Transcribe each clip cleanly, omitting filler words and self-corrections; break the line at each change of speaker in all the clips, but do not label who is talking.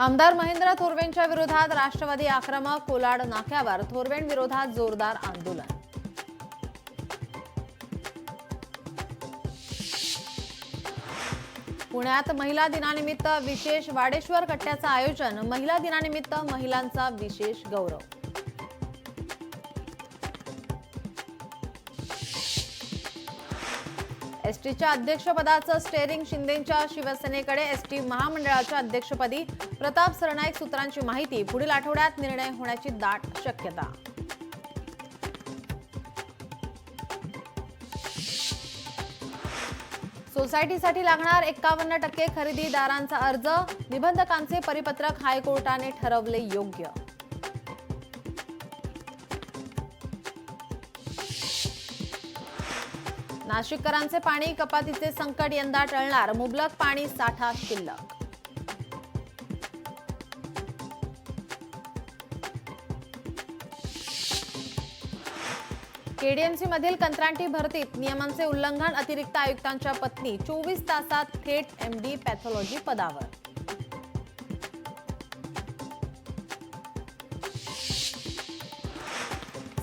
आमदार महेंद्र थोरवेंच्या विरोधात राष्ट्रवादी आक्रमक, कोलाड नाक्यावर थोरवेंविरोधात जोरदार आंदोलन। पुण्यात महिला दिनानिमित्त विशेष वाडेश्वर कट्ट्याचं आयोजन। महिला दिनानिमित्त महिलांचा विशेष गौरव। एसटीच्या अध्यक्षपदाचं स्टेअरिंग शिंदेंच्या शिवसेनेकडे। एसटी महामंडळाच्या अध्यक्षपदी प्रताप सरनाईक सूत्रांची माहिती। पुढील आठवड्यात निर्णय होण्याची दाट शक्यता। सोसायटीसाठी लागणार 51% खरेदीदारांचा अर्ज। निबंधकांचे परिपत्रक हायकोर्टाने ठरवले योग्य। नाशिककरांचे पाणी कपातीचे संकट यंदा टळणार। मुबलक पाणी साठा शिल्लक। केडीएमसी मधील कंत्राटी भरतीत नियमांचे उल्लंघन। अतिरिक्त आयुक्तांच्या पत्नी 24 तासात थेट एमडी पॅथॉलॉजी पदावर।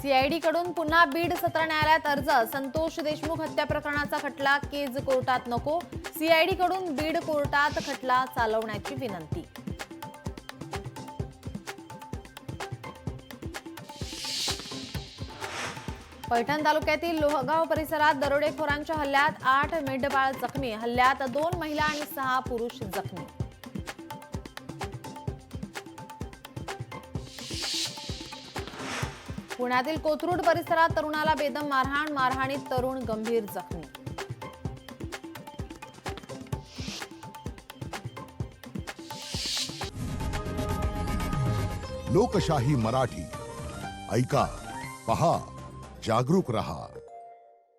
सीआयडीकडून पुन्हा बीड सत्र न्यायालयात अर्ज। संतोष देशमुख हत्या प्रकरणाचा खटला केज कोर्टात नको। सीआयडीकडून बीड कोर्टात खटला चालवण्याची विनंती। पैठण तालुक्यातील लोहगाव परिसरात दरोडेखोरांच्या हल्ल्यात 8 मेंढपाळ जखमी। हल्ल्यात 2 महिला आणि 6 पुरुष जखमी। पुण्यातील कोथरूड परिसरात तरुणाला बेदम मारहाण। मारहाणीत तरुण गंभीर जखमी।
लोकशाही मराठी ऐका, पहा, जागरूक रहा।